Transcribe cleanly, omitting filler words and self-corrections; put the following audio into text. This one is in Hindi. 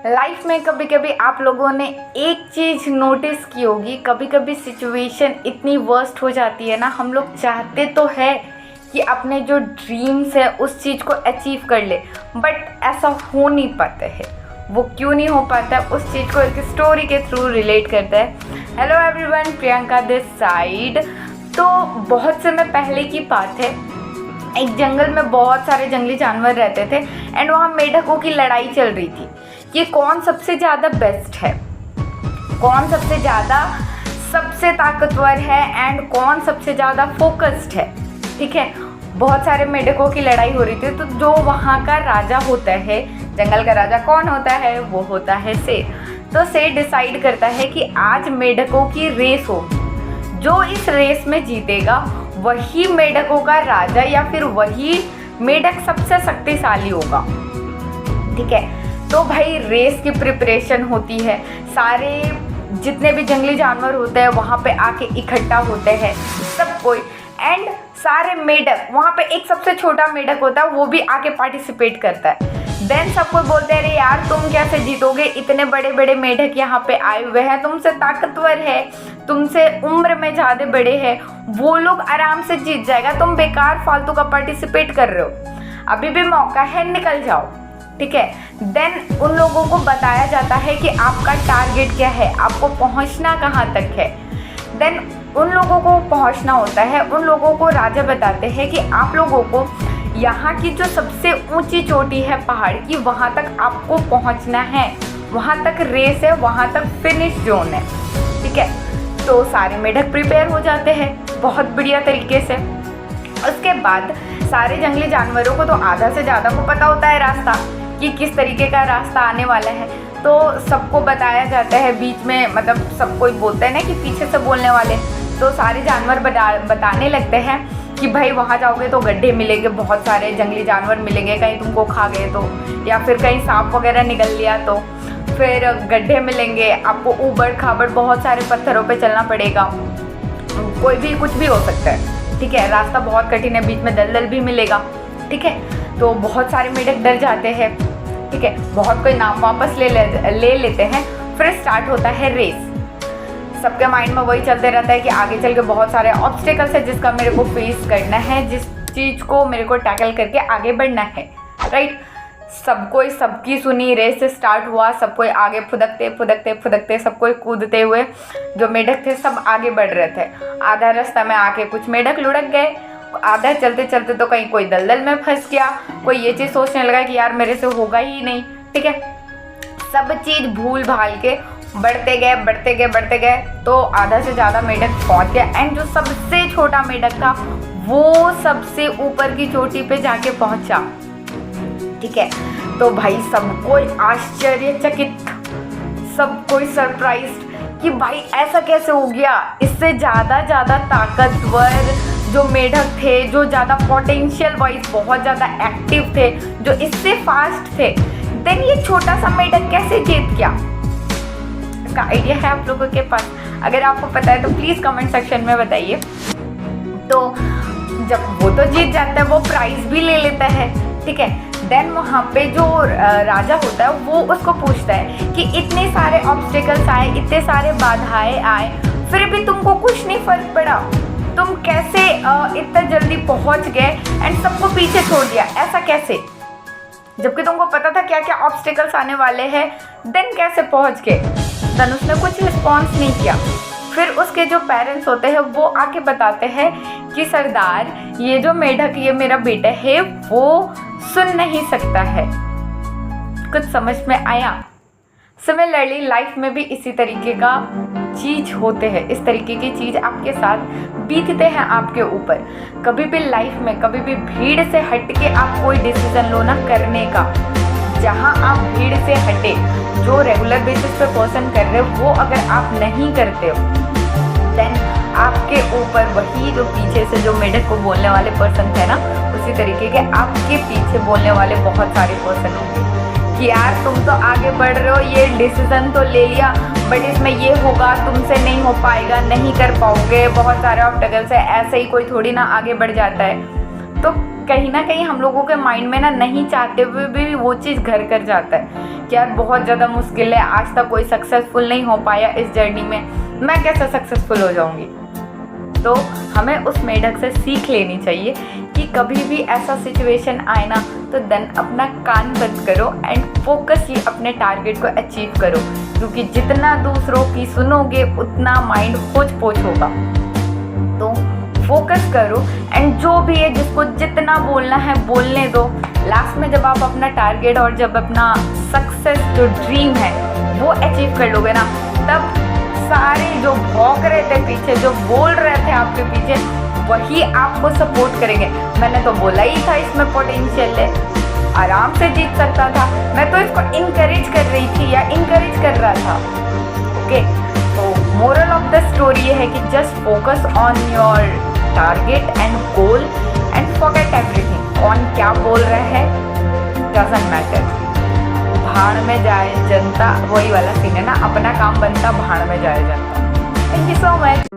लाइफ में कभी कभी आप लोगों ने एक चीज़ नोटिस की होगी, कभी कभी सिचुएशन इतनी वर्स्ट हो जाती है ना, हम लोग चाहते तो है कि अपने जो ड्रीम्स है उस चीज़ को अचीव कर ले, बट ऐसा हो नहीं पाता है। वो क्यों नहीं हो पाता है, उस चीज़ को एक स्टोरी के थ्रू रिलेट करता है। Hello everyone, Priyanka this side. तो बहुत समय पहले की बात है, एक जंगल में बहुत सारे जंगली जानवर रहते थे एंड वहाँ मेढकों की लड़ाई चल रही थी कि कौन सबसे ज़्यादा बेस्ट है, कौन सबसे ज़्यादा सबसे ताकतवर है एंड कौन सबसे ज़्यादा फोकस्ड है। ठीक है, बहुत सारे मेढकों की लड़ाई हो रही थी। तो जो वहाँ का राजा होता है, जंगल का राजा कौन होता है, वो होता है शेर। तो शेर डिसाइड करता है कि आज मेढकों की रेस होगी, जो इस रेस में जीतेगा वही मेढकों का राजा या फिर वही मेढक सबसे शक्तिशाली होगा। ठीक है, तो भाई रेस की प्रिपरेशन होती है, सारे जितने भी जंगली जानवर होते हैं वहाँ पे आके इकट्ठा होते हैं सब कोई, एंड सारे मेढक वहाँ पे, एक सबसे छोटा मेढक होता है वो भी आके पार्टिसिपेट करता है। देन सबको बोलते हैं, अरे यार तुम कैसे जीतोगे, इतने बड़े बड़े मेढक यहाँ पे आए हुए हैं, तुमसे ताकतवर है, तुमसे उम्र में ज़्यादा बड़े हैं, वो लोग आराम से जीत जाएगा, तुम बेकार फालतू का पार्टिसिपेट कर रहे हो, अभी भी मौका है, निकल जाओ। ठीक है, देन उन लोगों को बताया जाता है कि आपका टारगेट क्या है, आपको पहुँचना कहाँ तक है। देन उन लोगों को पहुँचना होता है, उन लोगों को राजा बताते हैं कि आप लोगों को यहाँ की जो सबसे ऊंची चोटी है पहाड़ की, वहाँ तक आपको पहुँचना है, वहाँ तक रेस है, वहाँ तक फिनिश जोन है। ठीक है, तो सारे मेढक प्रिपेयर हो जाते हैं बहुत बढ़िया तरीके से। उसके बाद सारे जंगली जानवरों को तो आधा से ज़्यादा को पता होता है रास्ता, कि किस तरीके का रास्ता आने वाला है। तो सबको बताया जाता है बीच में, मतलब सब कोई बोलते हैं ना कि पीछे से बोलने वाले, तो सारे जानवर बताने लगते हैं कि भाई वहाँ जाओगे तो गड्ढे मिलेंगे, बहुत सारे जंगली जानवर मिलेंगे, कहीं तुमको खा गए तो, या फिर कहीं सांप वगैरह निकल लिया तो, फिर गड्ढे मिलेंगे, आपको ऊबड़ खाबड़ बहुत सारे पत्थरों पे चलना पड़ेगा, कोई भी कुछ भी हो सकता है। ठीक है, रास्ता बहुत कठिन है, बीच में दलदल भी मिलेगा। ठीक है, तो बहुत सारे मेढक डर जाते हैं। ठीक है, बहुत कोई नाम वापस ले लेते हैं। फिर स्टार्ट होता है रेस। सबके माइंड में वही चलते रहता है कि आगे चल के बहुत सारे ऑब्स्टेकल्स है जिसका मेरे को फेस करना है, जिस चीज़ को मेरे को टैकल करके आगे बढ़ना है। राइट, सबको सबकी सुनी, रेस स्टार्ट हुआ, सबको आगे फुदकते फुदकते फुदकते, सबको कूदते हुए जो मेढक थे सब आगे बढ़ रहे थे। आधा रास्ता में आके कुछ मेढक लुढ़क गए, आधा चलते चलते तो कहीं कोई दलदल में फंस गया, कोई ये चीज़ सोचने लगा कि यार मेरे से होगा ही नहीं। ठीक है, सब चीज़ भूल भाल के बढ़ते गए बढ़ते गए बढ़ते गए, तो आधा से ज़्यादा मेढक पहुंच गया एंड जो सबसे छोटा मेढक था वो सबसे ऊपर की चोटी पे जाके पहुंचा। ठीक है, तो भाई सब कोई आश्चर्यचकित, सब कोई सरप्राइज्ड कि भाई ऐसा कैसे हो गया, इससे ज़्यादा ताकतवर जो मेढक थे, जो ज़्यादा पोटेंशियल वाइज बहुत ज़्यादा एक्टिव थे, जो इससे फास्ट थे, देन ये छोटा सा मेढक कैसे जीत गया? इसका आइडिया है आप लोगों के पास? अगर आपको पता है तो प्लीज़ कमेंट सेक्शन में बताइए। तो जब वो तो जीत जाता है, वो प्राइज़ भी ले लेता है। ठीक है, देन वहाँ पे जो राजा होता है वो उसको पूछता है कि इतने सारे ऑब्स्टेकल्स आए, इतने सारे बाधाएं आए, फिर भी तुमको कुछ नहीं फर्क पड़ा, तुम कैसे इतना जल्दी पहुँच गए एंड सबको पीछे छोड़ दिया, ऐसा कैसे? जबकि तुमको पता था क्या क्या ऑब्स्टेकल्स आने वाले हैं, देन कैसे पहुँच गए? देन उसने कुछ रिस्पॉन्स नहीं किया। फिर उसके जो पेरेंट्स होते हैं वो आके बताते हैं कि सरदार, ये जो मेढक, ये मेरा बेटा है, वो सुन नहीं सकता है। कुछ समझ में आया? सिमिलरली लाइफ में भी इसी तरीके का चीज़ होते हैं, इस तरीके की चीज़ आपके साथ बीतते हैं आपके ऊपर। कभी भी लाइफ में, कभी भी भीड़ से हट के आप कोई डिसीजन लो ना करने का, जहाँ आप भीड़ से हटे, जो रेगुलर बेसिस पे पर्सन कर रहे हो वो अगर आप नहीं करते हो, देन आपके ऊपर वही जो पीछे से जो मेढक को बोलने वाले पर्सन थे ना, उसी तरीके के आपके पीछे बोलने वाले बहुत सारे पर्सन होंगे कि यार तुम तो आगे बढ़ रहे हो, ये डिसीजन तो ले लिया, बट इसमें ये होगा, तुमसे नहीं हो पाएगा, नहीं कर पाओगे, बहुत सारे ऑब्स्टेकल्स है, ऐसे ही कोई थोड़ी ना आगे बढ़ जाता है। तो कहीं ना कहीं हम लोगों के माइंड में ना नहीं चाहते हुए भी वो चीज़ घर कर जाता है कि यार बहुत ज़्यादा मुश्किल है, आज तक कोई सक्सेसफुल नहीं हो पाया इस जर्नी में, मैं कैसे सक्सेसफुल हो जाऊंगी। तो हमें उस मेढक से सीख लेनी चाहिए कि कभी भी ऐसा सिचुएशन आए ना तो देन अपना कान बंद करो एंड फोकसली अपने टारगेट को अचीव करो, क्योंकि जितना दूसरों की सुनोगे उतना माइंड होच पोच होगा। तो फोकस करो एंड जो भी है जिसको जितना बोलना है बोलने दो। लास्ट में जब आप अपना टारगेट और जब अपना सक्सेस जो ड्रीम है वो अचीव कर लोगे ना, तब सारे जो भौंक रहे थे पीछे, जो बोल रहे थे आपके पीछे, वही आपको सपोर्ट करेंगे। मैंने तो बोला ही था इसमें पोटेंशियल है, आराम से जीत सकता था, मैं तो इसको इनकरेज कर रही थी या इनकरेज कर रहा था। ओके, तो मोरल ऑफ द स्टोरी ये है कि just focus on your target and goal and forget everything. कौन क्या बोल रहा है डजंट मैटर, भाड़ में जाए जनता, वही वाला सीन है ना, अपना काम बनता भाड़ में जाए जनता। Thank you so much.